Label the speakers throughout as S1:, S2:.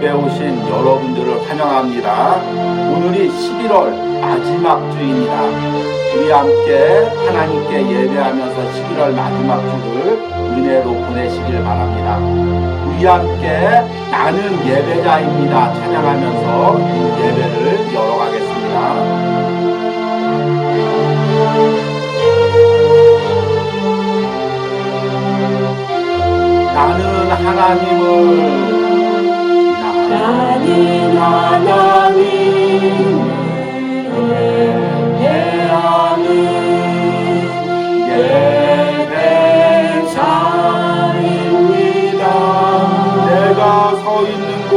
S1: 예배 오신 여러분들을 환영합니다. 오늘이 11월 마지막 주입니다. 우리 함께 하나님께 예배하면서 11월 마지막 주를 은혜로 보내시길 바랍니다. 우리 함께 나는 예배자입니다 찬양하면서 예배를 열어가겠습니다. 나는 하나님을
S2: 예배하는 예배자입니다.
S1: 내가 서 있는 곳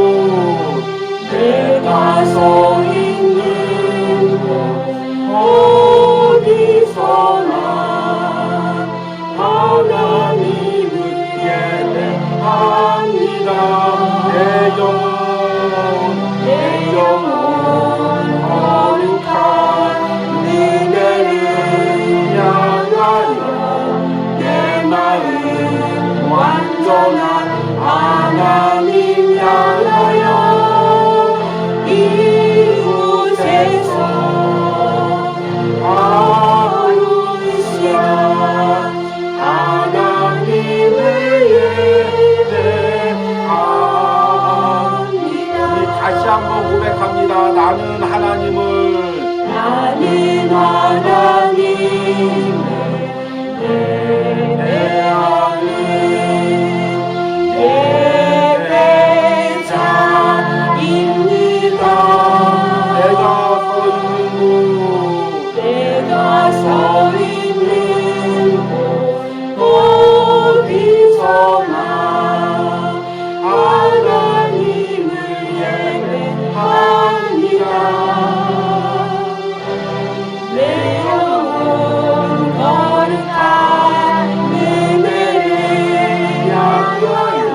S2: 어디서나 하나님을 예배합니다.
S1: 내 영혼 거룩한
S2: 은혜를 향하여 내 마음 완전한 하나님 향하여 이곳에서 하루 시간 하나님을 예배합니다.
S1: 다시 한번 고백합니다. 나는 하나님을
S2: 예배하는 예배자입니다.
S1: 내가 서 있는 곳
S2: 어디서나 하나님을 예배합니다. 내 영혼 거룩한 은혜를 향하여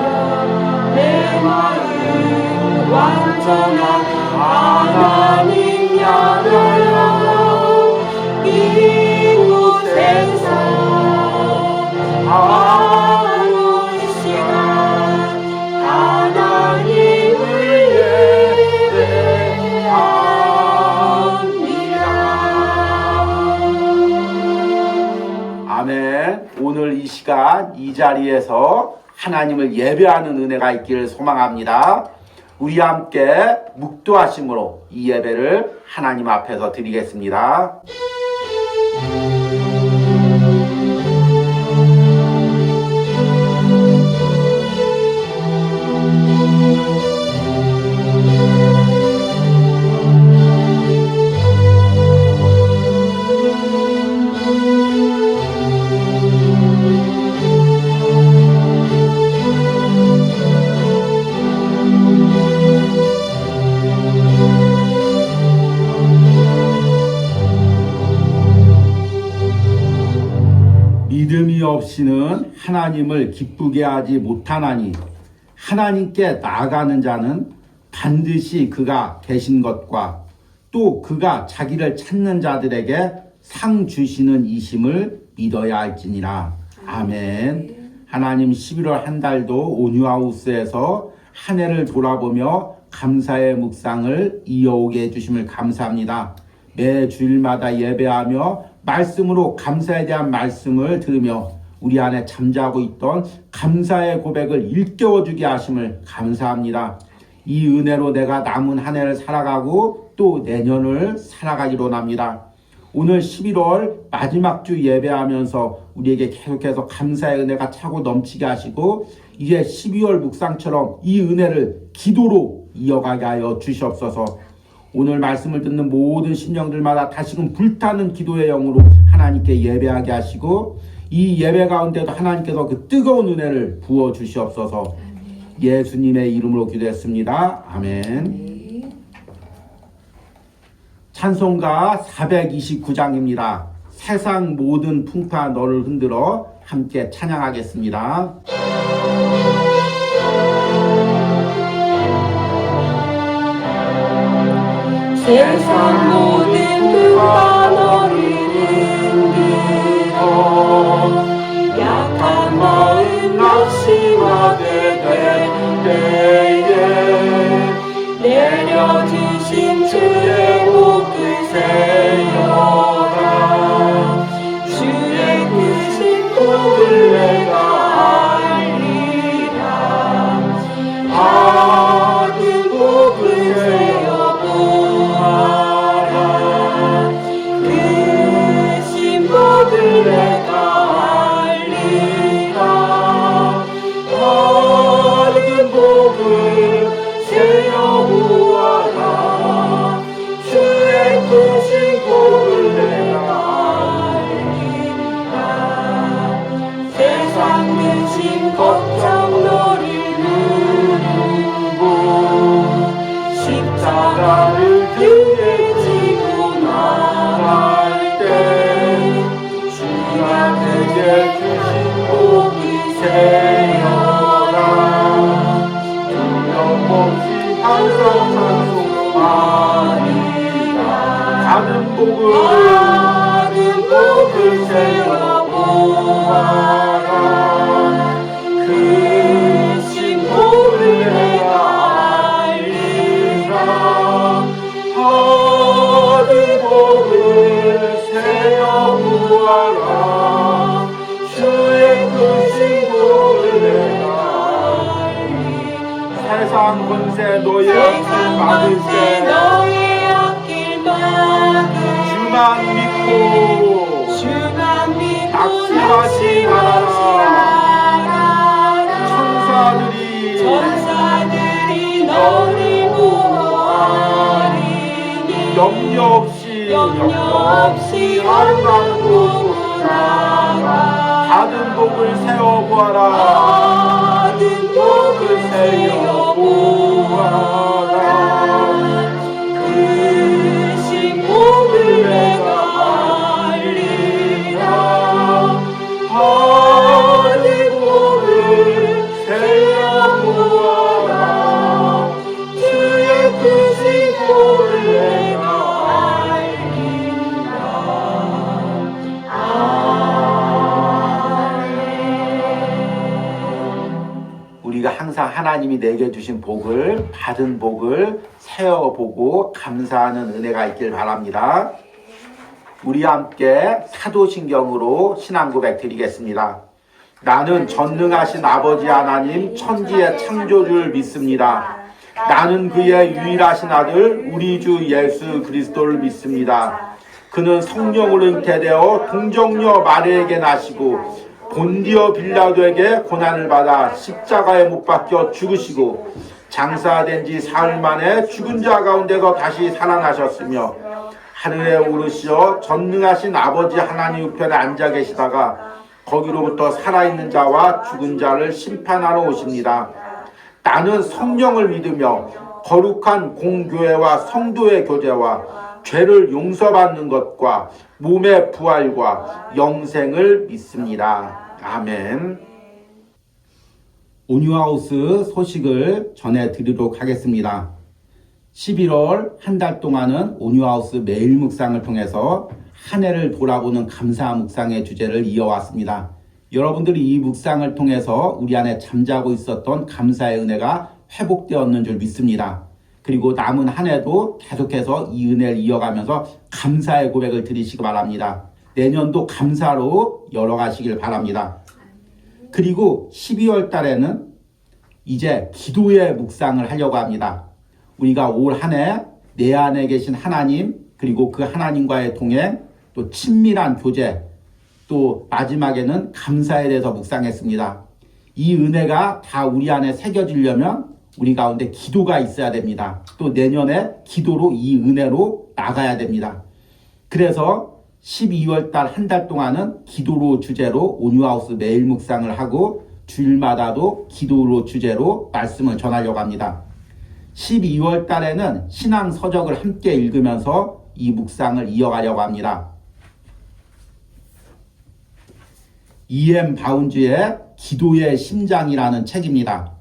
S2: 내 마음 완전한 하나님 향하여 이곳에서 하루 시간 하나님을 예배합니다.
S1: 아멘. 오늘 이 시간 이 자리에서 하나님을 예배하는 은혜가 있기를 소망합니다. 우리 함께 묵도하심으로 이 예배를 하나님 앞에서 드리겠습니다. 믿음이 없이는 하나님을 기쁘게 하지 못하나니 하나님께 나아가는 자는 반드시 그가 계신 것과 또 그가 자기를 찾는 자들에게 상 주시는 이심을 믿어야 할지니라. 아멘. 하나님 11월 한 달도 온유하우스에서 한 해를 돌아보며 감사의 묵상을 이어오게 해주심을 감사합니다. 매 주일마다 예배하며 말씀으로 감사에 대한 말씀을 들으며 우리 안에 잠자고 있던 감사의 고백을 일깨워주게 하심을 감사합니다. 이 은혜로 내가 남은 한 해를 살아가고 또 내년을 살아가기로 합니다. 오늘 11월 마지막 주 예배하면서 우리에게 계속해서 감사의 은혜가 차고 넘치게 하시고 이제 12월 묵상처럼 이 은혜를 기도로 이어가게 하여 주시옵소서. 오늘 말씀을 듣는 모든 심령들마다 다시금 불타는 기도의 영으로 하나님께 예배하게 하시고 이 예배 가운데도 하나님께서 그 뜨거운 은혜를 부어 주시옵소서. 예수님의 이름으로 기도했습니다. 아멘. 찬송가 429장입니다. 세상 모든 풍파 너를 흔들어 함께 찬양하겠습니다.
S2: 세상 모든 풍파 너를 흔들어 약한 마음 낙심하게 될 때에 주신 주의 복을 세어라 주의 크신 복을 내가 알리라 받은 복을 세어 보아라 크신 복을 내가 알리라 받은 복을 세어 보아라 주의 크신 복을 내가 알리라 세상 근심 걱정 너를 누르고 십자가를 등에 지고 나갈 때 주가 내게 주신 복을 세어라 두려움없이 항상 찬송하리라 받은 복을 세어 보아라 크신 복을 내가 알리라 받은 복을 세어 보아라 주의 크신 복을 내가
S1: 세상 권세 너의
S2: 세상
S1: 받을
S2: 권세
S1: 때
S2: 너의 앞길 막으
S1: 주만 믿고
S2: 주만 믿고
S1: 낙심하지
S2: 낙심하지 천사들이 너를 보호하리니
S1: 염려 없이
S2: 아름다운 복을 나가
S1: 받은 복을 세어 보아라
S2: 받은 복을 세어 보아라 크신 복을 내가 알리라 받은 복을 세어 보아라 주의 크신 복을 내가 알리라
S1: 우리가 항상 하나님이 내게 주신 복을 받은 복을 세어보고 감사하는 은혜가 있길 바랍니다. 우리 함께 사도신경으로 신앙 고백 드리겠습니다. 나는 전능하신 아버지 하나님 천지의 창조주를 믿습니다. 나는 그의 유일하신 아들 우리 주 예수 그리스도를 믿습니다. 그는 성령으로 잉태되어 동정녀 마리아에게 나시고 본디오 빌라도에게 고난을 받아 십자가에 못 박혀 죽으시고 장사된 지 사흘 만에 죽은 자 가운데서 다시 살아나셨으며 하늘에 오르시어 전능하신 아버지 하나님 우편에 앉아 계시다가 거기로부터 살아있는 자와 죽은 자를 심판하러 오십니다. 나는 성령을 믿으며 거룩한 공교회와 성도의 교제와 죄를 용서받는 것과 몸의 부활과 영생을 믿습니다. 아멘. 온유하우스 소식을 전해드리도록 하겠습니다. 11월 한 달 동안은 온유하우스 매일 묵상을 통해서 한 해를 돌아보는 감사 묵상의 주제를 이어왔습니다. 여러분들이 이 묵상을 통해서 우리 안에 잠자고 있었던 감사의 은혜가 회복되었는 줄 믿습니다. 그리고 남은 한 해도 계속해서 이 은혜를 이어가면서 감사의 고백을 드리시기 바랍니다. 내년도 감사로 열어가시길 바랍니다. 그리고 12월 달에는 이제 기도의 묵상을 하려고 합니다. 우리가 올 한 해 내 안에 계신 하나님, 그리고 그 하나님과의 동행, 또 친밀한 교제, 또 마지막에는 감사에 대해서 묵상했습니다. 이 은혜가 다 우리 안에 새겨지려면 우리 가운데 기도가 있어야 됩니다. 또 내년에 기도로 이 은혜로 나가야 됩니다. 그래서 12월 달 한 달 동안은 기도로 주제로 온유하우스 매일 묵상을 하고 주일마다도 기도로 주제로 말씀을 전하려고 합니다. 12월 달에는 신앙 서적을 함께 읽으면서 이 묵상을 이어가려고 합니다. E.M. 바운즈의 기도의 심장이라는 책입니다.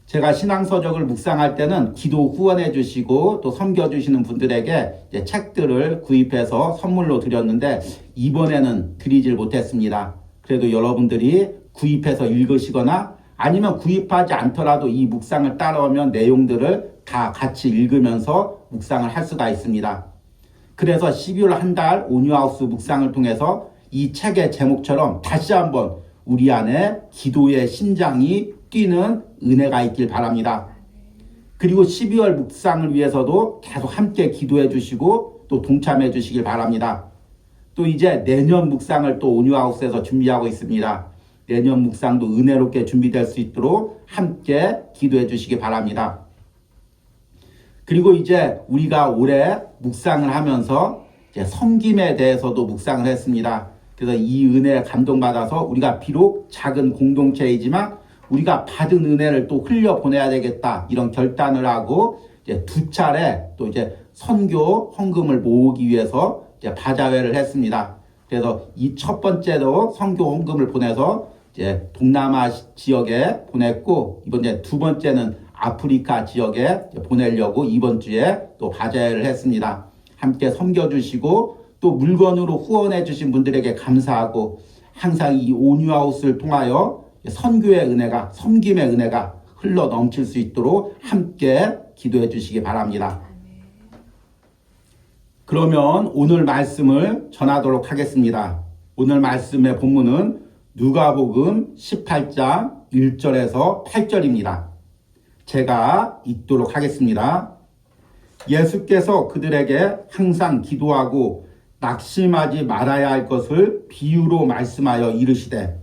S1: 제가 신앙서적을 묵상할 때는 기도 후원해 주시고 또 섬겨주시는 분들에게 이제 책들을 구입해서 선물로 드렸는데 이번에는 드리질 못했습니다. 그래도 여러분들이 구입해서 읽으시거나 아니면 구입하지 않더라도 이 묵상을 따라오면 내용들을 다 같이 읽으면서 묵상을 할 수가 있습니다. 그래서 12월 한 달 온유하우스 묵상을 통해서 이 책의 제목처럼 다시 한번 우리 안에 기도의 심장이 뛰는 은혜가 있길 바랍니다. 그리고 12월 묵상을 위해서도 계속 함께 기도해 주시고 또 동참해 주시길 바랍니다. 또 이제 내년 묵상을 또 온유하우스에서 준비하고 있습니다. 내년 묵상도 은혜롭게 준비될 수 있도록 함께 기도해 주시기 바랍니다. 그리고 이제 우리가 올해 묵상을 하면서 이제 섬김에 대해서도 묵상을 했습니다. 그래서 이 은혜에 감동받아서 우리가 비록 작은 공동체이지만 우리가 받은 은혜를 또 흘려보내야 되겠다 이런 결단을 하고 이제 2차례 또 이제 선교 헌금을 모으기 위해서 이제 바자회를 했습니다. 그래서 이 첫 번째로 선교 헌금을 보내서 이제 동남아 지역에 보냈고 이번에 두 번째는 아프리카 지역에 보내려고 이번 주에 또 바자회를 했습니다. 함께 섬겨주시고 또 물건으로 후원해 주신 분들에게 감사하고 항상 이 온유하우스를 통하여 선교의 은혜가 섬김의 은혜가 흘러 넘칠 수 있도록 함께 기도해 주시기 바랍니다. 그러면 오늘 말씀을 전하도록 하겠습니다. 오늘 말씀의 본문은 누가복음 18장 1절에서 8절입니다. 제가 읽도록 하겠습니다. 예수께서 그들에게 항상 기도하고 낙심하지 말아야 할 것을 비유로 말씀하여 이르시되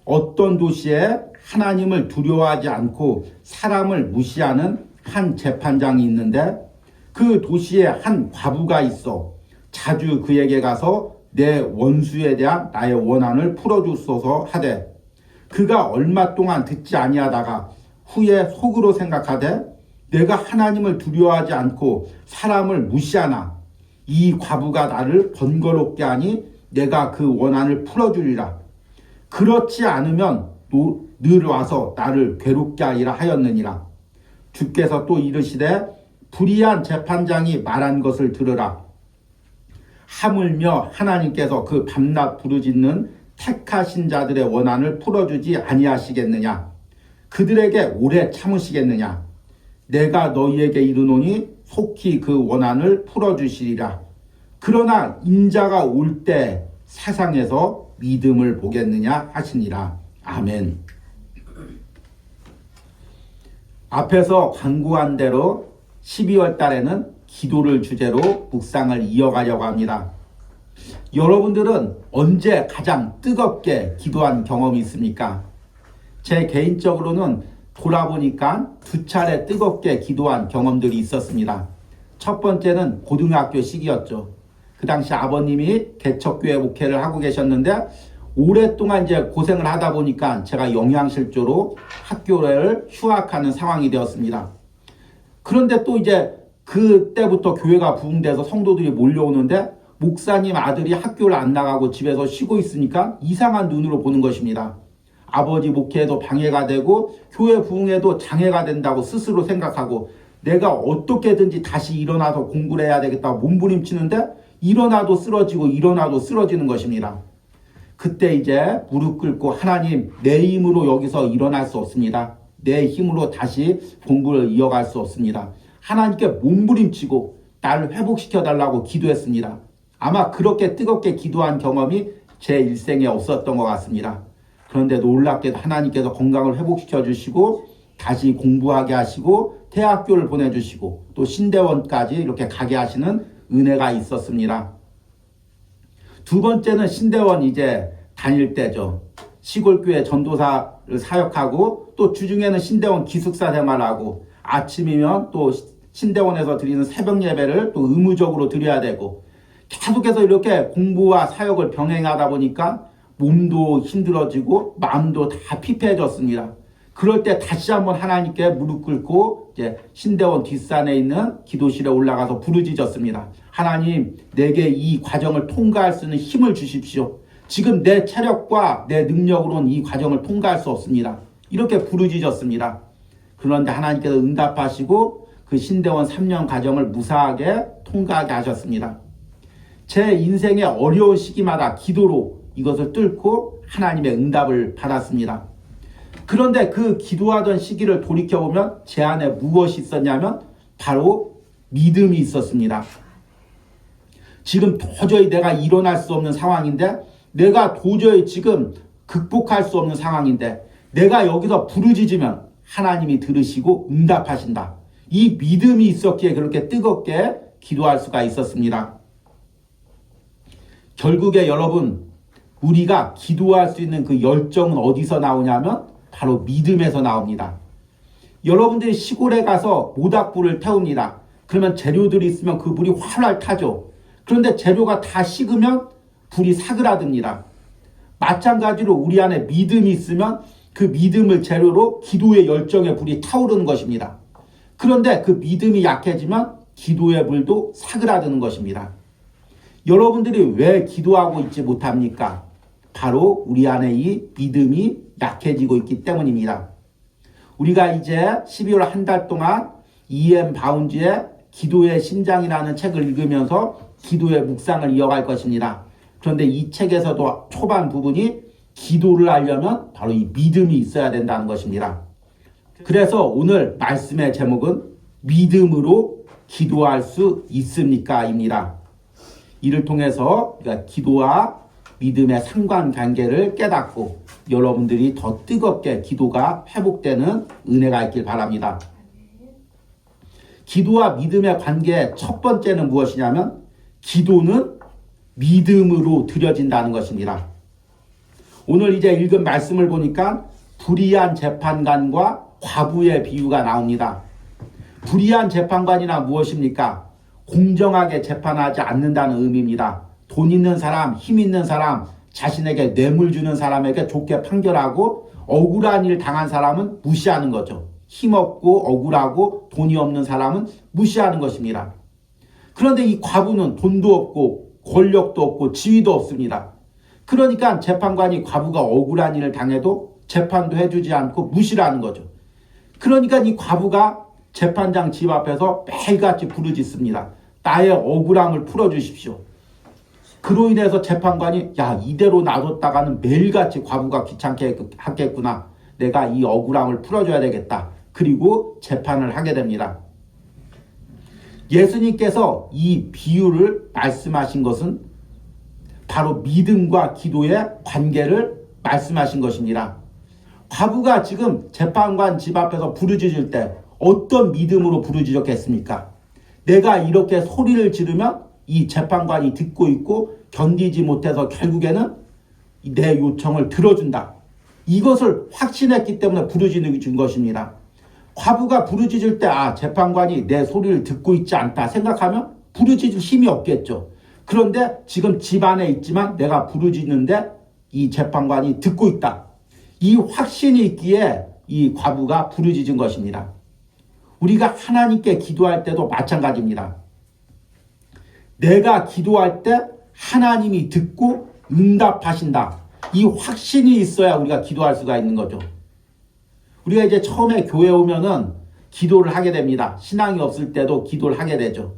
S1: 어떤 도시에 하나님을 두려워하지 않고 사람을 무시하는 한 재판장이 있는데 그 도시에 한 과부가 있어 자주 그에게 가서 내 원수에 대한 나의 원한을 풀어주소서 하되 그가 얼마 동안 듣지 아니하다가 후에 속으로 생각하되 내가 하나님을 두려워하지 않고 사람을 무시하나 이 과부가 나를 번거롭게 하니 내가 그 원한을 풀어주리라. 그렇지 않으면 늘 와서 나를 괴롭게 하리라 하였느니라. 주께서 또 이르시되 불의한 재판장이 말한 것을 들으라. 하물며 하나님께서 그 밤낮 부르짖는 택하신 자들의 원한을 풀어주지 아니하시겠느냐. 그들에게 오래 참으시겠느냐. 내가 너희에게 이르노니 속히 그 원한을 풀어주시리라. 그러나 인자가 올 때 세상에서 믿음을 보겠느냐 하시니라. 아멘. 앞에서 광고한 대로 12월 달에는 기도를 주제로 묵상을 이어가려고 합니다. 여러분들은 언제 가장 뜨겁게 기도한 경험이 있습니까? 제 개인적으로는 돌아보니까 2차례 뜨겁게 기도한 경험들이 있었습니다. 첫 번째는 고등학교 시기였죠. 그 당시 아버님이 개척교회 목회를 하고 계셨는데 오랫동안 이제 고생을 하다 보니까 제가 영양실조로 학교를 휴학하는 상황이 되었습니다. 그런데 또 이제 그때부터 교회가 부흥돼서 성도들이 몰려오는데 목사님 아들이 학교를 안 나가고 집에서 쉬고 있으니까 이상한 눈으로 보는 것입니다. 아버지 목회에도 방해가 되고 교회 부흥에도 장애가 된다고 스스로 생각하고 내가 어떻게든지 다시 일어나서 공부를 해야 되겠다고 몸부림치는데 일어나도 쓰러지고 일어나도 쓰러지는 것입니다. 그때 이제 무릎 꿇고 하나님 내 힘으로 여기서 일어날 수 없습니다. 내 힘으로 다시 공부를 이어갈 수 없습니다. 하나님께 몸부림치고 나를 회복시켜달라고 기도했습니다. 아마 그렇게 뜨겁게 기도한 경험이 제 일생에 없었던 것 같습니다. 그런데 놀랍게도 하나님께서 건강을 회복시켜 주시고 다시 공부하게 하시고 대학교를 보내주시고 또 신대원까지 이렇게 가게 하시는 은혜가 있었습니다. 두 번째는 신대원 이제 다닐 때죠. 시골교회 전도사를 사역하고 또 주중에는 신대원 기숙사 생활하고 아침이면 또 신대원에서 드리는 새벽 예배를 또 의무적으로 드려야 되고 계속해서 이렇게 공부와 사역을 병행하다 보니까 몸도 힘들어지고 마음도 다 피폐해졌습니다. 그럴 때 다시 한번 하나님께 무릎 꿇고 이제 신대원 뒷산에 있는 기도실에 올라가서 부르짖었습니다. 하나님, 내게 이 과정을 통과할 수 있는 힘을 주십시오. 지금 내 체력과 내 능력으로는 이 과정을 통과할 수 없습니다. 이렇게 부르짖었습니다. 그런데 하나님께서 응답하시고 그 신대원 3년 과정을 무사하게 통과하게 하셨습니다. 제 인생의 어려운 시기마다 기도로 이것을 뚫고 하나님의 응답을 받았습니다. 그런데 그 기도하던 시기를 돌이켜보면 제 안에 무엇이 있었냐면 바로 믿음이 있었습니다. 지금 도저히 내가 일어날 수 없는 상황인데, 내가 도저히 지금 극복할 수 없는 상황인데, 내가 여기서 부르짖으면 하나님이 들으시고 응답하신다. 이 믿음이 있었기에 그렇게 뜨겁게 기도할 수가 있었습니다. 결국에 여러분, 우리가 기도할 수 있는 그 열정은 어디서 나오냐면 바로 믿음에서 나옵니다. 여러분들이 시골에 가서 모닥불을 태웁니다. 그러면 재료들이 있으면 그 불이 활활 타죠. 그런데 재료가 다 식으면 불이 사그라듭니다. 마찬가지로 우리 안에 믿음이 있으면 그 믿음을 재료로 기도의 열정의 불이 타오르는 것입니다. 그런데 그 믿음이 약해지면 기도의 불도 사그라드는 것입니다. 여러분들이 왜 기도하고 있지 못합니까? 바로 우리 안에 이 믿음이 약해지고 있기 때문입니다. 우리가 이제 12월 한 달 동안 E.M. 바운즈의 기도의 심장이라는 책을 읽으면서 기도의 묵상을 이어갈 것입니다. 그런데 이 책에서도 초반 부분이 기도를 하려면 바로 이 믿음이 있어야 된다는 것입니다. 그래서 오늘 말씀의 제목은 믿음으로 기도할 수 있습니까? 입니다. 이를 통해서 우리가 기도와 믿음의 상관관계를 깨닫고 여러분들이 더 뜨겁게 기도가 회복되는 은혜가 있길 바랍니다. 기도와 믿음의 관계의 첫 번째는 무엇이냐면 기도는 믿음으로 드려진다는 것입니다. 오늘 이제 읽은 말씀을 보니까 불의한 재판관과 과부의 비유가 나옵니다. 불의한 재판관이나 무엇입니까? 공정하게 재판하지 않는다는 의미입니다. 돈 있는 사람, 힘 있는 사람, 자신에게 뇌물 주는 사람에게 좋게 판결하고 억울한 일 당한 사람은 무시하는 거죠. 힘없고 억울하고 돈이 없는 사람은 무시하는 것입니다. 그런데 이 과부는 돈도 없고 권력도 없고 지위도 없습니다. 그러니까 재판관이 과부가 억울한 일을 당해도 재판도 해주지 않고 무시를 하는 거죠. 그러니까 이 과부가 재판장 집 앞에서 매일같이 부르짖습니다. 나의 억울함을 풀어주십시오. 그로 인해서 재판관이 이대로 놔뒀다가는 매일같이 과부가 귀찮게 하겠구나. 내가 이 억울함을 풀어줘야 되겠다. 그리고 재판을 하게 됩니다. 예수님께서 이 비유를 말씀하신 것은 바로 믿음과 기도의 관계를 말씀하신 것입니다. 과부가 지금 재판관 집 앞에서 부르짖을 때 어떤 믿음으로 부르짖었겠습니까? 내가 이렇게 소리를 지르면 이 재판관이 듣고 있고 견디지 못해서 결국에는 내 요청을 들어준다. 이것을 확신했기 때문에 부르짖은 것입니다. 과부가 부르짖을 때 재판관이 내 소리를 듣고 있지 않다 생각하면 부르짖을 힘이 없겠죠. 그런데 지금 집 안에 있지만 내가 부르짖는데 이 재판관이 듣고 있다. 이 확신이 있기에 이 과부가 부르짖은 것입니다. 우리가 하나님께 기도할 때도 마찬가지입니다. 내가 기도할 때 하나님이 듣고 응답하신다. 이 확신이 있어야 우리가 기도할 수가 있는 거죠. 우리가 이제 처음에 교회 오면은 기도를 하게 됩니다. 신앙이 없을 때도 기도를 하게 되죠.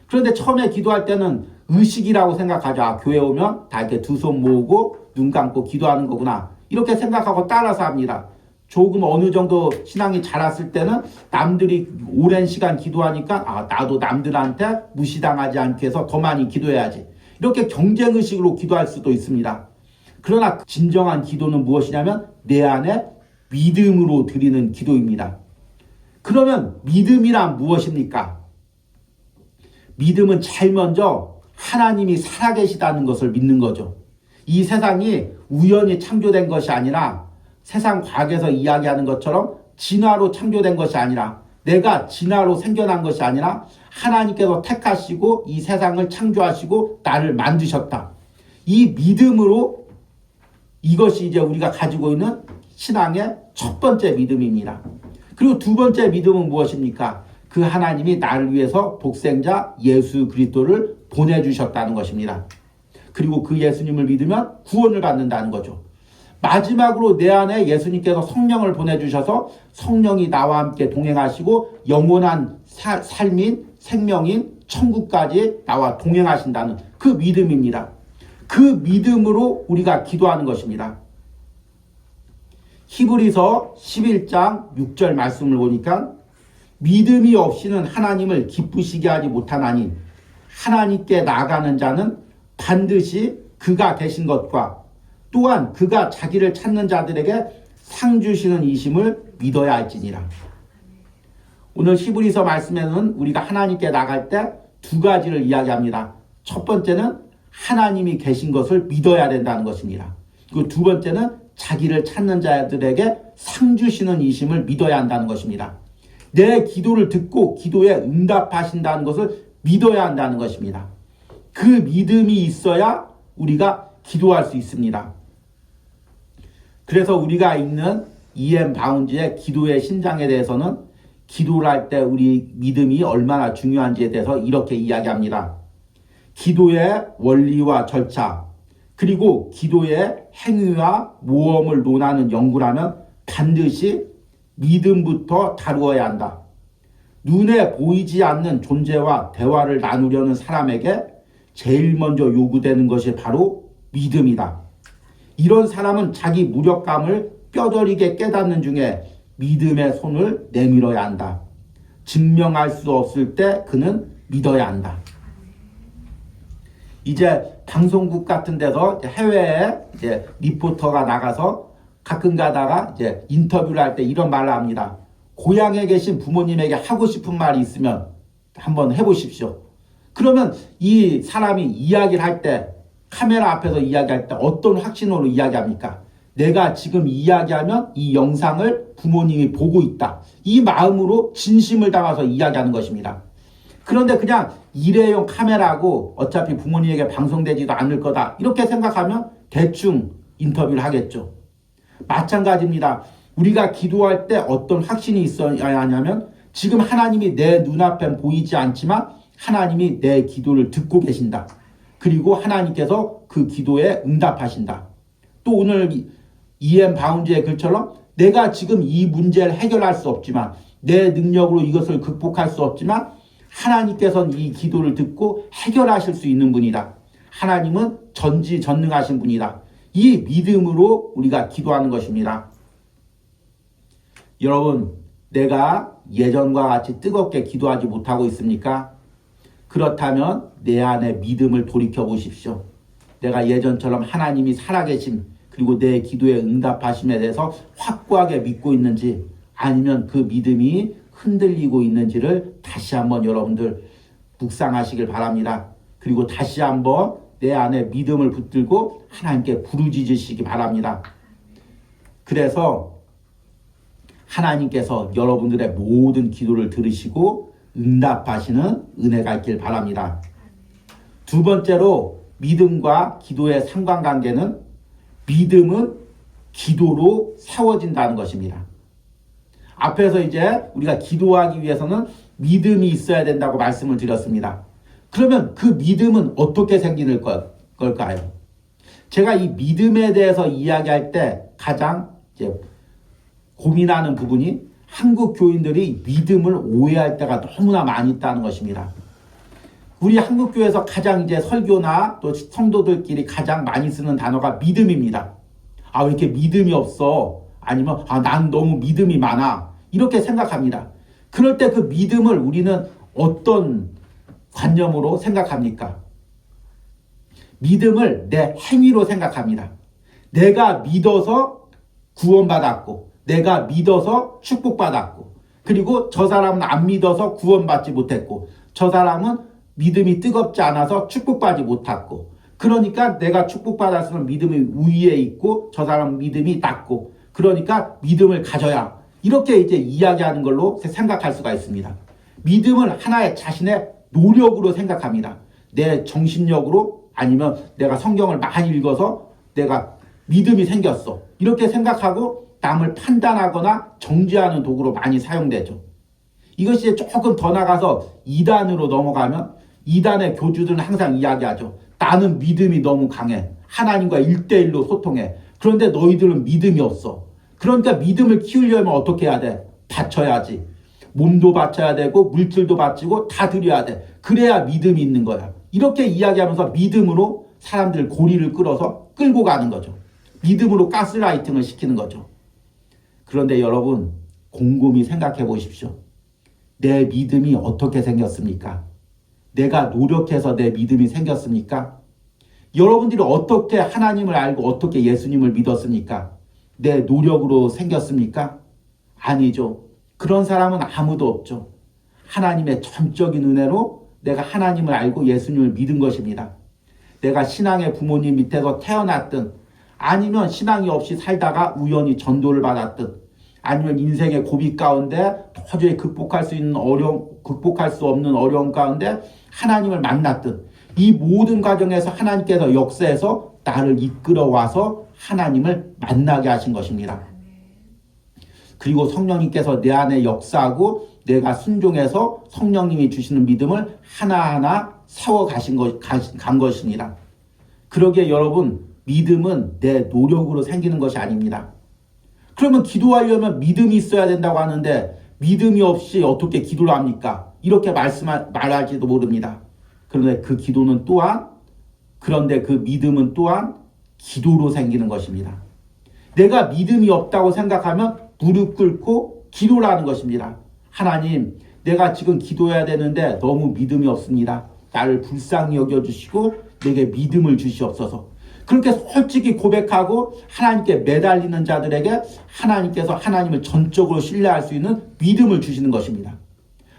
S1: 그런데 처음에 기도할 때는 의식이라고 생각하죠. 교회 오면 다 이렇게 두 손 모으고 눈 감고 기도하는 거구나. 이렇게 생각하고 따라서 합니다. 조금 어느 정도 신앙이 자랐을 때는 남들이 오랜 시간 기도하니까 나도 남들한테 무시당하지 않기 위해서 더 많이 기도해야지. 이렇게 경쟁의식으로 기도할 수도 있습니다. 그러나 진정한 기도는 무엇이냐면 내 안에 믿음으로 드리는 기도입니다. 그러면 믿음이란 무엇입니까? 믿음은 제일 먼저 하나님이 살아계시다는 것을 믿는 거죠. 이 세상이 우연히 창조된 것이 아니라 세상 과학에서 이야기하는 것처럼 진화로 창조된 것이 아니라 내가 진화로 생겨난 것이 아니라 하나님께서 택하시고 이 세상을 창조하시고 나를 만드셨다. 이 믿음으로 이것이 이제 우리가 가지고 있는 신앙의 첫 번째 믿음입니다. 그리고 두 번째 믿음은 무엇입니까? 그 하나님이 나를 위해서 독생자 예수 그리스도를 보내주셨다는 것입니다. 그리고 그 예수님을 믿으면 구원을 받는다는 거죠. 마지막으로 내 안에 예수님께서 성령을 보내주셔서 성령이 나와 함께 동행하시고 영원한 삶인 생명인 천국까지 나와 동행하신다는 그 믿음입니다. 그 믿음으로 우리가 기도하는 것입니다. 히브리서 11장 6절 말씀을 보니까 믿음이 없이는 하나님을 기쁘시게 하지 못하나니 하나님께 나아가는 자는 반드시 그가 계신 것과 또한 그가 자기를 찾는 자들에게 상 주시는 이심을 믿어야 할지니라. 오늘 히브리서 말씀에는 우리가 하나님께 나갈 때 두 가지를 이야기합니다. 첫 번째는 하나님이 계신 것을 믿어야 된다는 것입니다. 그리고 두 번째는 자기를 찾는 자들에게 상 주시는 이심을 믿어야 한다는 것입니다. 내 기도를 듣고 기도에 응답하신다는 것을 믿어야 한다는 것입니다. 그 믿음이 있어야 우리가 기도할 수 있습니다. 그래서 우리가 읽는 E.M. 바운즈의 기도의 신장에 대해서는 기도를 할 때 우리 믿음이 얼마나 중요한지에 대해서 이렇게 이야기합니다. 기도의 원리와 절차, 그리고 기도의 행위와 모험을 논하는 연구라면 반드시 믿음부터 다루어야 한다. 눈에 보이지 않는 존재와 대화를 나누려는 사람에게 제일 먼저 요구되는 것이 바로 믿음이다. 이런 사람은 자기 무력감을 뼈저리게 깨닫는 중에 믿음의 손을 내밀어야 한다. 증명할 수 없을 때 그는 믿어야 한다. 이제 방송국 같은 데서 해외에 이제 리포터가 나가서 가끔 가다가 이제 인터뷰를 할 때 이런 말을 합니다. 고향에 계신 부모님에게 하고 싶은 말이 있으면 한번 해보십시오. 그러면 이 사람이 이야기를 할 때, 카메라 앞에서 이야기할 때 어떤 확신으로 이야기합니까? 내가 지금 이야기하면 이 영상을 부모님이 보고 있다. 이 마음으로 진심을 담아서 이야기하는 것입니다. 그런데 그냥 일회용 카메라고 어차피 부모님에게 방송되지도 않을 거다. 이렇게 생각하면 대충 인터뷰를 하겠죠. 마찬가지입니다. 우리가 기도할 때 어떤 확신이 있어야 하냐면 지금 하나님이 내 눈앞엔 보이지 않지만 하나님이 내 기도를 듣고 계신다. 그리고 하나님께서 그 기도에 응답하신다. 또 오늘 E.M. 바운즈의 글처럼 내가 지금 이 문제를 해결할 수 없지만 내 능력으로 이것을 극복할 수 없지만 하나님께서는 이 기도를 듣고 해결하실 수 있는 분이다. 하나님은 전지전능하신 분이다. 이 믿음으로 우리가 기도하는 것입니다. 여러분, 내가 예전과 같이 뜨겁게 기도하지 못하고 있습니까? 그렇다면 내 안에 믿음을 돌이켜 보십시오. 내가 예전처럼 하나님이 살아계심 그리고 내 기도에 응답하심에 대해서 확고하게 믿고 있는지 아니면 그 믿음이 흔들리고 있는지를 다시 한번 여러분들 묵상하시길 바랍니다. 그리고 다시 한번 내 안에 믿음을 붙들고 하나님께 부르짖으시기 바랍니다. 그래서 하나님께서 여러분들의 모든 기도를 들으시고 응답하시는 은혜가 있길 바랍니다. 두 번째로 믿음과 기도의 상관관계는 믿음은 기도로 세워진다는 것입니다. 앞에서 이제 우리가 기도하기 위해서는 믿음이 있어야 된다고 말씀을 드렸습니다. 그러면 그 믿음은 어떻게 생기는 걸까요? 제가 이 믿음에 대해서 이야기할 때 가장 이제 고민하는 부분이 한국 교인들이 믿음을 오해할 때가 너무나 많이 있다는 것입니다. 우리 한국교회에서 가장 이제 설교나 또 성도들끼리 가장 많이 쓰는 단어가 믿음입니다. 아, 왜 이렇게 믿음이 없어? 아니면 난 너무 믿음이 많아. 이렇게 생각합니다. 그럴 때 그 믿음을 우리는 어떤 관념으로 생각합니까? 믿음을 내 행위로 생각합니다. 내가 믿어서 구원받았고 내가 믿어서 축복받았고 그리고 저 사람은 안 믿어서 구원받지 못했고 저 사람은 믿음이 뜨겁지 않아서 축복받지 못했고 그러니까 내가 축복받았으면 믿음이 위에 있고 저 사람은 믿음이 낮고 그러니까 믿음을 가져야 이렇게 이제 이야기하는 걸로 생각할 수가 있습니다. 믿음을 하나의 자신의 노력으로 생각합니다. 내 정신력으로 아니면 내가 성경을 많이 읽어서 내가 믿음이 생겼어. 이렇게 생각하고 남을 판단하거나 정죄하는 도구로 많이 사용되죠. 이것이 조금 더 나가서 2단으로 넘어가면 2단의 교주들은 항상 이야기하죠. 나는 믿음이 너무 강해. 하나님과 1대1로 소통해. 그런데 너희들은 믿음이 없어. 그러니까 믿음을 키우려면 어떻게 해야 돼? 바쳐야지. 몸도 바쳐야 되고 물질도 바치고 다 드려야 돼. 그래야 믿음이 있는 거야. 이렇게 이야기하면서 믿음으로 사람들 고리를 끌어서 끌고 가는 거죠. 믿음으로 가스라이팅을 시키는 거죠. 그런데 여러분, 곰곰이 생각해 보십시오. 내 믿음이 어떻게 생겼습니까? 내가 노력해서 내 믿음이 생겼습니까? 여러분들이 어떻게 하나님을 알고 어떻게 예수님을 믿었습니까? 내 노력으로 생겼습니까? 아니죠. 그런 사람은 아무도 없죠. 하나님의 전적인 은혜로 내가 하나님을 알고 예수님을 믿은 것입니다. 내가 신앙의 부모님 밑에서 태어났든 아니면 신앙이 없이 살다가 우연히 전도를 받았든 아니면 인생의 고비 가운데 도저히 극복할 수 없는 어려움 가운데 하나님을 만났든 이 모든 과정에서 하나님께서 역사에서 나를 이끌어와서 하나님을 만나게 하신 것입니다. 그리고 성령님께서 내 안에 역사하고 내가 순종해서 성령님이 주시는 믿음을 하나하나 세워 간 것입니다. 그러기에 여러분, 믿음은 내 노력으로 생기는 것이 아닙니다. 그러면 기도하려면 믿음이 있어야 된다고 하는데 믿음이 없이 어떻게 기도를 합니까? 이렇게 말할지도 모릅니다. 그런데 그 믿음은 또한 기도로 생기는 것입니다. 내가 믿음이 없다고 생각하면 무릎 꿇고 기도를 하는 것입니다. 하나님, 내가 지금 기도해야 되는데 너무 믿음이 없습니다. 나를 불쌍히 여겨주시고 내게 믿음을 주시옵소서. 그렇게 솔직히 고백하고 하나님께 매달리는 자들에게 하나님께서 하나님을 전적으로 신뢰할 수 있는 믿음을 주시는 것입니다.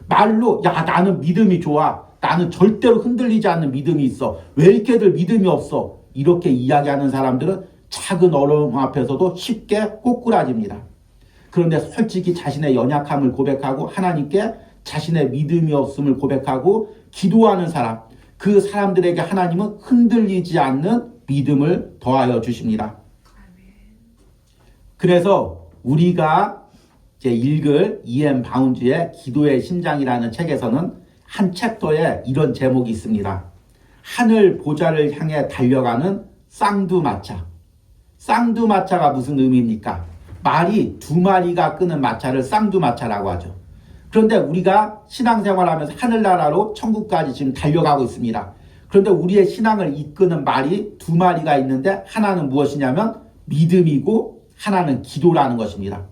S1: 말로 나는 믿음이 좋아. 나는 절대로 흔들리지 않는 믿음이 있어. 왜 이렇게들 믿음이 없어? 이렇게 이야기하는 사람들은 작은 어려움 앞에서도 쉽게 꼬꾸라집니다. 그런데 솔직히 자신의 연약함을 고백하고 하나님께 자신의 믿음이 없음을 고백하고 기도하는 사람, 그 사람들에게 하나님은 흔들리지 않는 믿음을 더하여 주십니다. 그래서 우리가 이제 읽을 E.M. 바운즈의 기도의 심장이라는 책에서는 한 챕터에 이런 제목이 있습니다. 하늘 보좌를 향해 달려가는 쌍두마차. 쌍두마차가 무슨 의미입니까? 말이 두 마리가 끄는 마차를 쌍두마차라고 하죠. 그런데 우리가 신앙생활하면서 하늘나라로 천국까지 지금 달려가고 있습니다. 그런데 우리의 신앙을 이끄는 말이 두 마리가 있는데 하나는 무엇이냐면 믿음이고 하나는 기도라는 것입니다.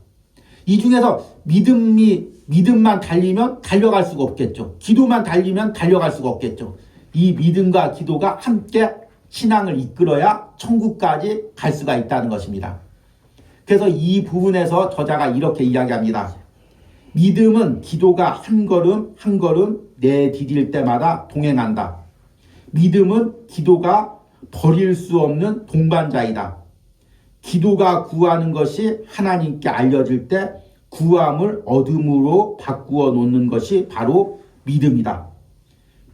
S1: 이 중에서 믿음만 달리면 달려갈 수가 없겠죠. 기도만 달리면 달려갈 수가 없겠죠. 이 믿음과 기도가 함께 신앙을 이끌어야 천국까지 갈 수가 있다는 것입니다. 그래서 이 부분에서 저자가 이렇게 이야기합니다. 믿음은 기도가 한 걸음 한 걸음 내디딜 때마다 동행한다. 믿음은 기도가 버릴 수 없는 동반자이다. 기도가 구하는 것이 하나님께 알려질 때 구함을 얻음으로 바꾸어 놓는 것이 바로 믿음이다.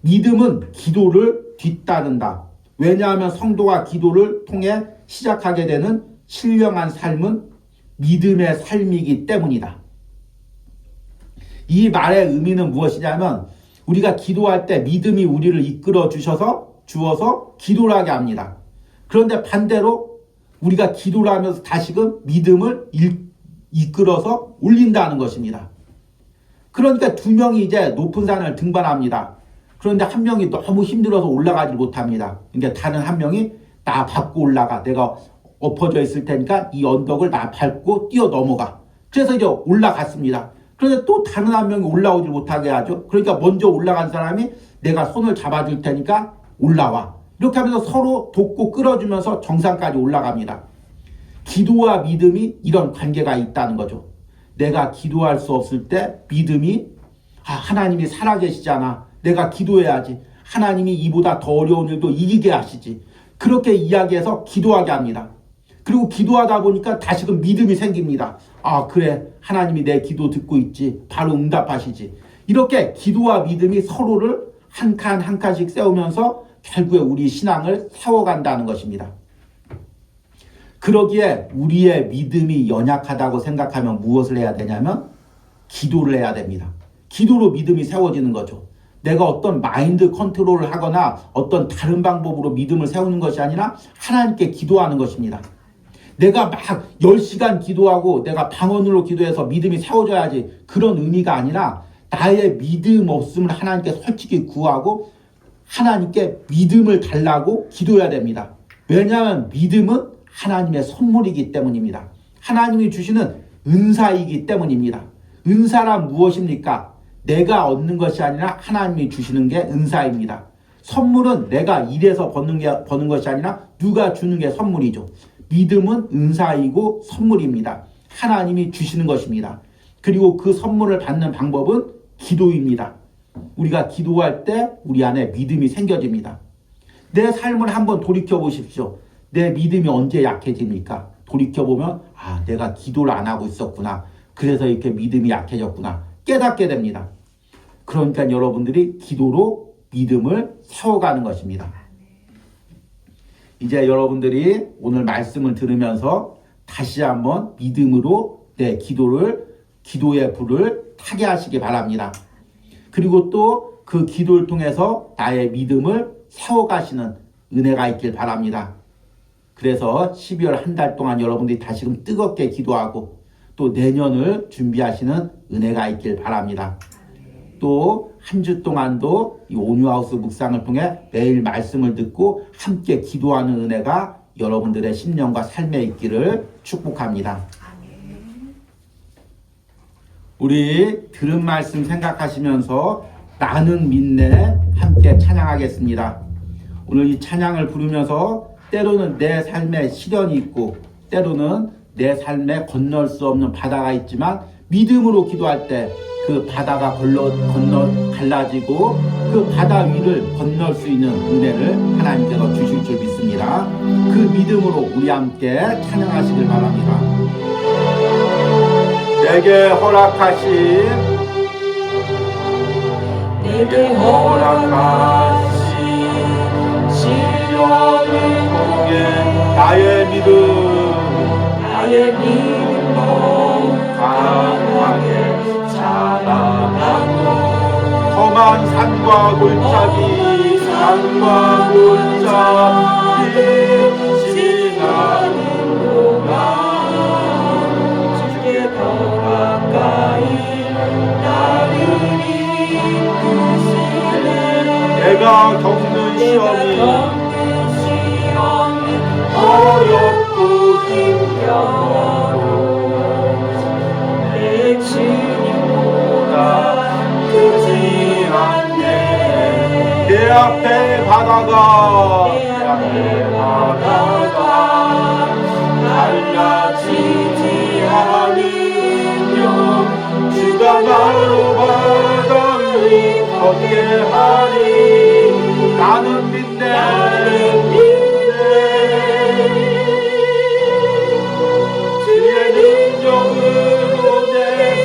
S1: 믿음은 기도를 뒤따른다. 왜냐하면 성도가 기도를 통해 시작하게 되는 신령한 삶은 믿음의 삶이기 때문이다. 이 말의 의미는 무엇이냐면 우리가 기도할 때 믿음이 우리를 이끌어 주어서 기도를 하게 합니다. 그런데 반대로 우리가 기도를 하면서 다시금 믿음을 이끌어서 올린다는 것입니다. 그러니까 두 명이 이제 높은 산을 등반합니다. 그런데 한 명이 너무 힘들어서 올라가지 못합니다. 그러니까 다른 한 명이 나 밟고 올라가. 내가 엎어져 있을 테니까 이 언덕을 나 밟고 뛰어 넘어가. 그래서 이제 올라갔습니다. 그런데 또 다른 한 명이 올라오지 못하게 하죠. 그러니까 먼저 올라간 사람이 내가 손을 잡아줄 테니까 올라와. 이렇게 하면서 서로 돕고 끌어주면서 정상까지 올라갑니다. 기도와 믿음이 이런 관계가 있다는 거죠. 내가 기도할 수 없을 때 믿음이 하나님이 살아계시잖아. 내가 기도해야지. 하나님이 이보다 더 어려운 일도 이기게 하시지. 그렇게 이야기해서 기도하게 합니다. 그리고 기도하다 보니까 다시금 믿음이 생깁니다. 그래. 하나님이 내 기도 듣고 있지. 바로 응답하시지. 이렇게 기도와 믿음이 서로를 한 칸 한 칸씩 세우면서 결국에 우리 신앙을 세워간다는 것입니다. 그러기에 우리의 믿음이 연약하다고 생각하면 무엇을 해야 되냐면 기도를 해야 됩니다. 기도로 믿음이 세워지는 거죠. 내가 어떤 마인드 컨트롤을 하거나 어떤 다른 방법으로 믿음을 세우는 것이 아니라 하나님께 기도하는 것입니다. 내가 막 10시간 기도하고 내가 방언으로 기도해서 믿음이 세워져야지 그런 의미가 아니라 나의 믿음 없음을 하나님께 솔직히 구하고 하나님께 믿음을 달라고 기도해야 됩니다. 왜냐하면 믿음은 하나님의 선물이기 때문입니다. 하나님이 주시는 은사이기 때문입니다. 은사란 무엇입니까? 내가 얻는 것이 아니라 하나님이 주시는 게 은사입니다. 선물은 내가 일해서 버는 것이 아니라 누가 주는 게 선물이죠. 믿음은 은사이고 선물입니다. 하나님이 주시는 것입니다. 그리고 그 선물을 받는 방법은 기도입니다. 우리가 기도할 때 우리 안에 믿음이 생겨집니다. 내 삶을 한번 돌이켜 보십시오. 내 믿음이 언제 약해집니까? 돌이켜보면 내가 기도를 안 하고 있었구나. 그래서 이렇게 믿음이 약해졌구나. 깨닫게 됩니다. 그러니까 여러분들이 기도로 믿음을 세워가는 것입니다. 이제 여러분들이 오늘 말씀을 들으면서 다시 한번 믿음으로 내 기도의 불을 타게 하시기 바랍니다. 그리고 또 그 기도를 통해서 나의 믿음을 세워가시는 은혜가 있길 바랍니다. 그래서 12월 한 달 동안 여러분들이 다시금 뜨겁게 기도하고 또 내년을 준비하시는 은혜가 있길 바랍니다. 또 한 주 동안도 이 온유하우스 묵상을 통해 매일 말씀을 듣고 함께 기도하는 은혜가 여러분들의 심령과 삶에 있기를 축복합니다. 우리 들은 말씀 생각하시면서 나는 믿네 함께 찬양하겠습니다. 오늘 이 찬양을 부르면서 때로는 내 삶에 시련이 있고 때로는 내 삶에 건널 수 없는 바다가 있지만 믿음으로 기도할 때 그 바다가 갈라지고 그 바다 위를 건널 수 있는 은혜를 하나님께서 주실 줄 믿습니다. 그 믿음으로 우리 함께 찬양하시길 바랍니다. 내게 허락하신 시련을 통해 나의 믿음도 강하게 자라나고 험한 산과 골짜기 지나는 동안 주께 더 가까이 나를 이끄시네. 내가 겪는 시험이 어렵고 힘겨워도 내 주님보다 크지 않네. 내 앞에 바다가 갈라지지 않으며 주가 나로 바다 위 걷게 하리. 나는 믿네. 주의 능력으로 내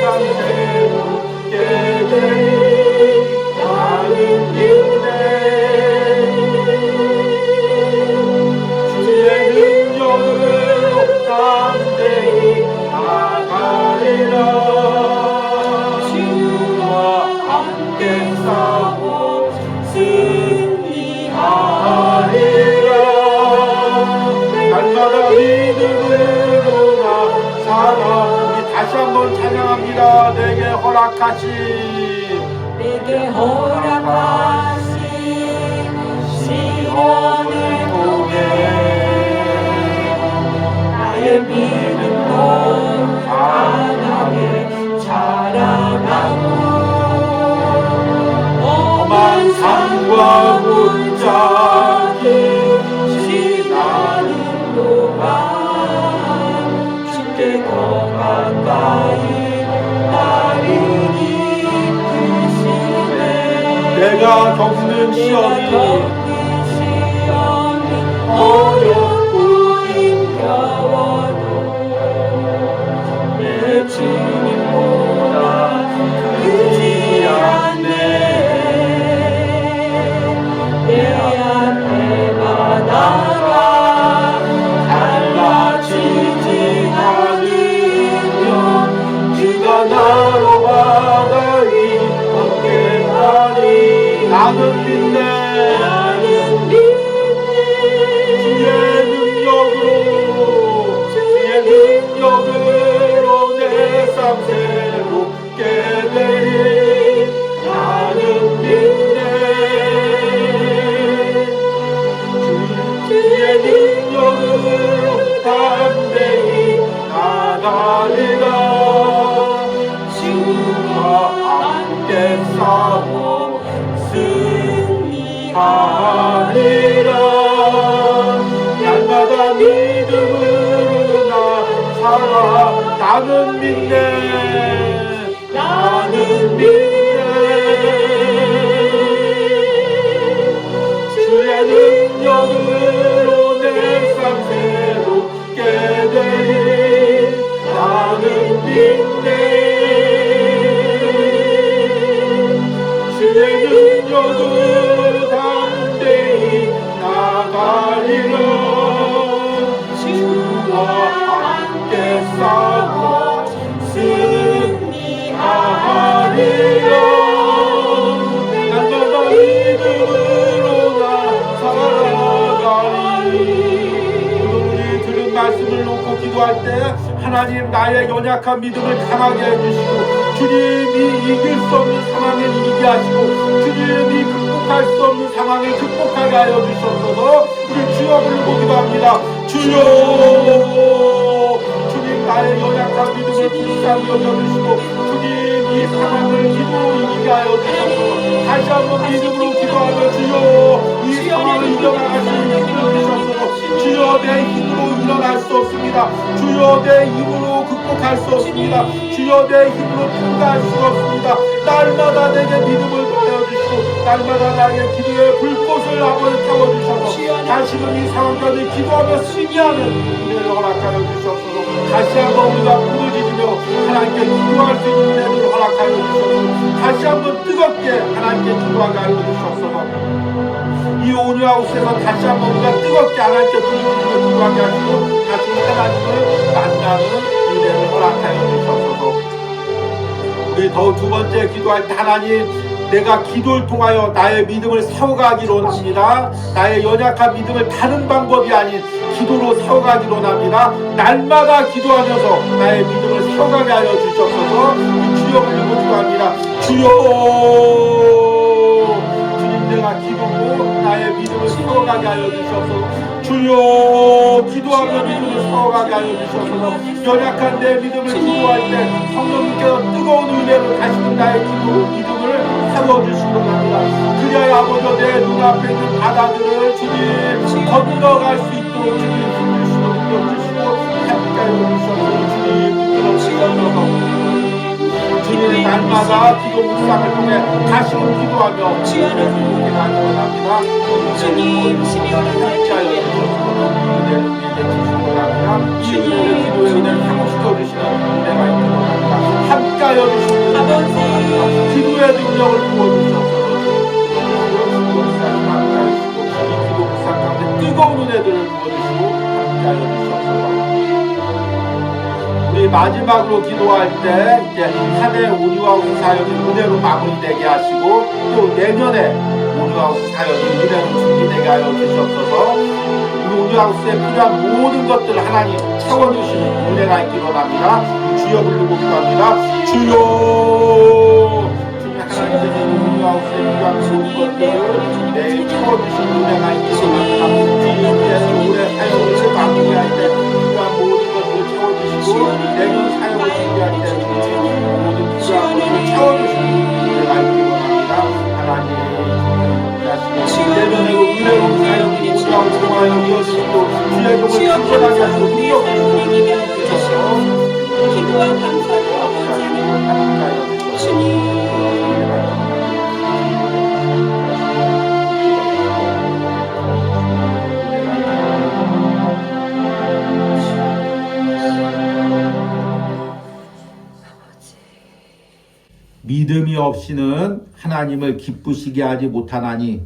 S1: 삶 새롭게 되리. 나는 믿네. 주의 능력으로 담대히 나가리라. 주와 함께 싸워 승리하리라. 날마다 믿음으로 나 살아. 우리 다시 한번 찬양합니다. 내게 허락하신 시험을 통해 나의 믿음도 강하게 자라나고 험한 산과 골짜기 지나는 동안 주께 더 가까이 나를 이끄시네. 내가 겪는 시험이 어렵고 힘겨워도 내 주님보다 크지 않네. 내 앞에 바다가 갈라지지 않으며 주가 나로 바다 위 걷게 하리. 나는 믿네. 주의 능력으로 내 삶 새롭게 되리. 나는 믿네. 주의 능력으로 담대히 나가리라.
S2: 싸워 승리하리라. 날마다 믿음으로 나 살아. 나는 믿네. 나는 믿네. 주의 능력으로 내 삶 새롭게 되리. 나는 믿네. 주의 능력으로 담대히 나가리라. 주와 함께 싸워 승리하리라. 날마다 믿음으로 나 살아가리. 오늘 우리 들은 말씀을 놓고 기도할 때 하나님 나의 연약한 믿음을 강하게 해주시고 주님이 이길 수 없는 상황을 이기게 하시고 주님이 극복할 수 없는 상황을 극복하게 하여 주셔서 우리 주여 부르고 기도합니다. 주여. 주님 나의 연약한 믿음을 불쌍히 여겨주시고 주님 이 상황을 기도로 이기게 하여 주셔서 다시 한번 믿음으로 기도하며 주여 이 상황을 이겨나갈 수 있는 힘을 주셔서 주여 내 힘으로 일어날 수 없습니다. 주여 내 힘으로 극복할 수 없습니다. 주여 내 힘으로 통과할 수 없습니다. 날마다 내게 믿음을 더하여 주시고 날마다 나의 기도에 불꽃을 한번 태워주셔서 다시금 이 상황까지 기도하며 승리하는 은혜를 허락하여 주셔서 다시 한번 우리가 부르짖으며 하나님께 기도할 수 있는 은혜를 허락하여 주셔서 다시 한번 뜨겁게 하나님께 기도하게 하여 주셔서 이 온유하우스에서 다시 한번 우리가 뜨겁게 하나님께 부르짖으며 기도하게 하시고 다시 하나님을 만나는 은혜를 허락하여 주셔서 우리 더욱 두 번째 기도할 때 하나님 내가 기도를 통하여 나의 믿음을 세워가기로 원합니다. 나의 연약한 믿음을 다른 방법이 아닌 기도로 세워가기로 원합니다. 날마다 기도하면서 나의 믿음을 세워가게 하여 주셔서 주여 부르고 기도합니다. 주여. 주님 내가 기도로 나의 믿음을 세워가게 하여 주셔서 주여. 기도하며 믿음을 세워가게 하여 주셔서 연약한 내 믿음을 기도할 때 성령님께서 뜨거운 은혜로 다시금 나의 믿음을 세워주시기 원합니다. 그리하여 아버지 내 눈앞에 있는 바다들을 주님 건너갈 수 있도록 주님 힘주시고 능력주시고 함께하여 주셔서 주님 부끄러우시고 주님 날마다 기도 묵상을 통해 다시금 기도하며 주님을 행복하게 하기 원합니다.
S3: 주님 12월의
S2: 함께하여 주셔서 은혜를 우리에게 주시기 원합니다. 이 은혜를 기도의 은혜를 회복시켜 주시는 은혜가 있기 원합니다. 함께하여 주시는
S3: 아버지
S2: 기도의 능력을 부어주셔서 기도 묵상 가운데 뜨거운 은혜들을 부어주시고 함께하여 주셔서 우리 마지막으로 기도할 때 이제 한 해 온유하우스 사역이 은혜로 마무리되게 하시고 또 내년에 온유하우스 사역이 은혜로 준비되게 하여 주셨어서 우리 온유하우스에 필요한 모든 것들을 하나님 채워주시는 은혜가 있기로 합니다. 주여 부르고 기도합니다. 주여. 주님 하나님께서 온유하우스에 필요한 모든 것들을 내일 채워주시는 은혜가 있기로 합니다. 주님께서 올해 사역을 마무리할 때 필요한 모든 것들을 채워주시고 내년 사역을 준비할 때 모든 필요한 것들을 채워주시는 은혜가 있기로 합니다. 하나님 내년에 은혜로운 사역이 온유하우스 통하여 이어지고 주의 종을 강건하게 하시고 능력 주셔서
S3: 기도와 감사를 아버지 주님
S1: 믿음이 없이는 하나님을 기쁘시게 하지 못하나니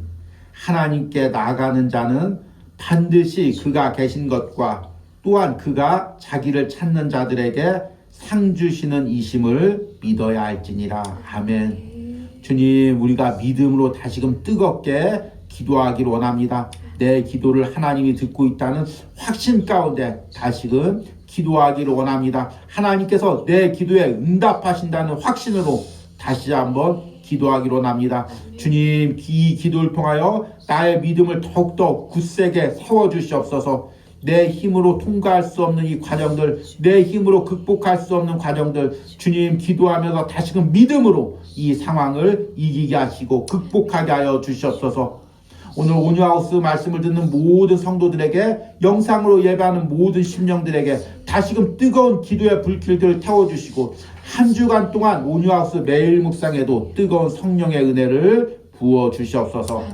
S1: 하나님께 나아가는 자는 반드시 그가 계신 것과 또한 그가 자기를 찾는 자들에게 상 주시는 이심을 믿어야 할지니라. 아멘. 주님 우리가 믿음으로 다시금 뜨겁게 기도하기를 원합니다. 내 기도를 하나님이 듣고 있다는 확신 가운데 다시금 기도하기를 원합니다. 하나님께서 내 기도에 응답하신다는 확신으로 다시 한번 기도하기로 원합니다. 주님 이 기도를 통하여 나의 믿음을 더욱더 굳세게 세워주시옵소서. 내 힘으로 통과할 수 없는 이 과정들, 내 힘으로 극복할 수 없는 과정들, 주님 기도하면서 다시금 믿음으로 이 상황을 이기게 하시고 극복하게 하여 주시옵소서. 오늘 온유하우스 말씀을 듣는 모든 성도들에게, 영상으로 예배하는 모든 심령들에게 다시금 뜨거운 기도의 불길들을 태워주시고, 한 주간 동안 온유하우스 매일 묵상에도 뜨거운 성령의 은혜를 부어주시옵소서.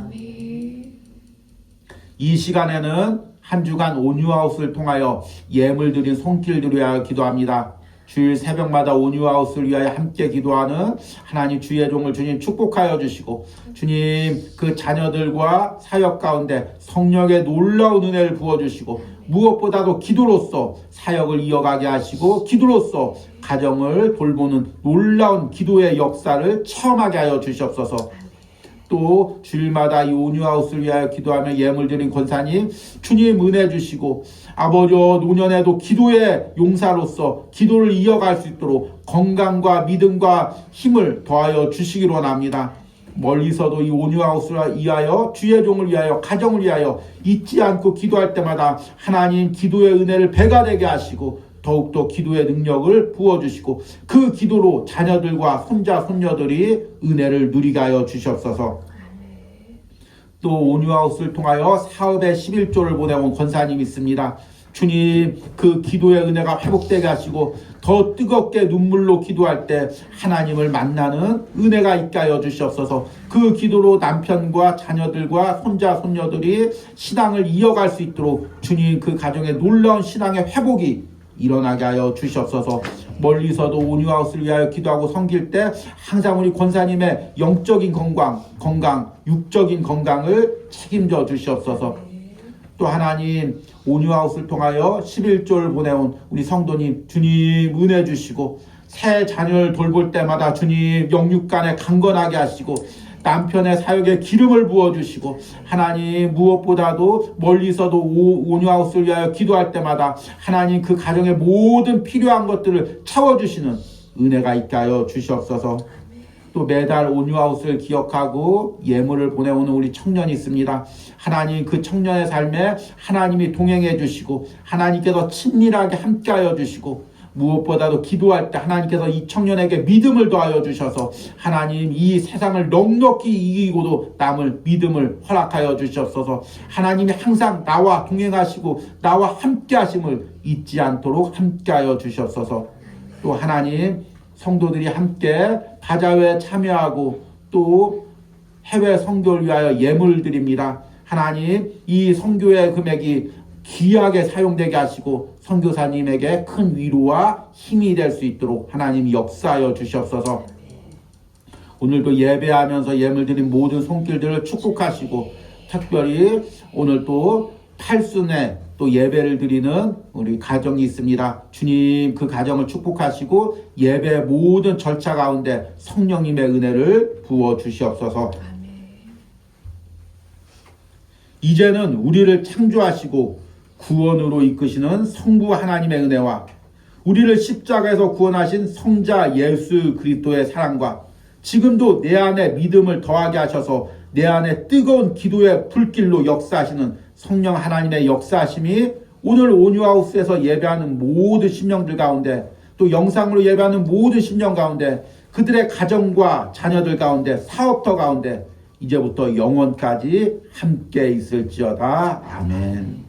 S1: 이 시간에는 한 주간 온유하우스를 통하여 예물 드린 손길들을 위하여 기도합니다. 주일 새벽마다 온유하우스를 위하여 함께 기도하는 하나님 주의 종을 주님 축복하여 주시고, 주님 그 자녀들과 사역 가운데 성령의 놀라운 은혜를 부어주시고, 무엇보다도 기도로서 사역을 이어가게 하시고, 기도로서 가정을 돌보는 놀라운 기도의 역사를 체험하게 하여 주시옵소서. 또 주일마다 이 온유하우스를 위하여 기도하며 예물 드린 권사님 주님 은혜 주시고, 아버지여 노년에도 기도의 용사로서 기도를 이어갈 수 있도록 건강과 믿음과 힘을 더하여 주시기로 원합니다. 멀리서도 이 온유하우스를 위하여, 주의 종을 위하여, 가정을 위하여 잊지 않고 기도할 때마다 하나님 기도의 은혜를 배가 되게 하시고, 더욱더 기도의 능력을 부어주시고, 그 기도로 자녀들과 손자 손녀들이 은혜를 누리게 하여 주시옵소서. 또 온유하우스를 통하여 사업의 11조를 보내온 권사님이 있습니다. 주님 그 기도의 은혜가 회복되게 하시고, 더 뜨겁게 눈물로 기도할 때 하나님을 만나는 은혜가 있게 하여 주시옵소서. 그 기도로 남편과 자녀들과 손자 손녀들이 신앙을 이어갈 수 있도록 주님 그 가정의 놀라운 신앙의 회복이 일어나게 하여 주시옵소서. 멀리서도 온유하우스를 위하여 기도하고 섬길 때 항상 우리 권사님의 영적인 건강, 육적인 건강을 책임져 주시옵소서. 또 하나님 온유하우스를 통하여 11조를 보내온 우리 성도님 주님 은혜 주시고, 새 자녀를 돌볼 때마다 주님 영육간에 강건하게 하시고, 남편의 사역에 기름을 부어주시고, 하나님 무엇보다도 멀리서도 온유하우스를 위하여 기도할 때마다 하나님 그 가정의 모든 필요한 것들을 채워주시는 은혜가 있게 하여 주시옵소서. 또 매달 온유하우스를 기억하고 예물을 보내오는 우리 청년이 있습니다. 하나님 그 청년의 삶에 하나님이 동행해 주시고, 하나님께서 친밀하게 함께하여 주시고, 무엇보다도 기도할 때 하나님께서 이 청년에게 믿음을 더하여 주셔서 하나님 이 세상을 넉넉히 이기고도 남을 믿음을 허락하여 주시옵소서. 하나님이 항상 나와 동행하시고 나와 함께 하심을 잊지 않도록 함께하여 주시옵소서. 또 하나님 성도들이 함께 바자회에 참여하고 또 해외 선교를 위하여 예물을 드립니다. 하나님 이 선교의 금액이 귀하게 사용되게 하시고 선교사님에게 큰 위로와 힘이 될 수 있도록 하나님 역사하여 주시옵소서. 오늘도 예배하면서 예물 드린 모든 손길들을 축복하시고, 특별히 오늘 또 팔순에 또 예배를 드리는 우리 가정이 있습니다. 주님 그 가정을 축복하시고 예배 모든 절차 가운데 성령님의 은혜를 부어 주시옵소서. 이제는 우리를 창조하시고 구원으로 이끄시는 성부 하나님의 은혜와 우리를 십자가에서 구원하신 성자 예수 그리스도의 사랑과 지금도 내 안에 믿음을 더하게 하셔서 내 안에 뜨거운 기도의 불길로 역사하시는 성령 하나님의 역사하심이 오늘 온유하우스에서 예배하는 모든 심령들 가운데, 또 영상으로 예배하는 모든 심령 가운데, 그들의 가정과 자녀들 가운데, 사업터 가운데 이제부터 영원까지 함께 있을지어다. 아멘.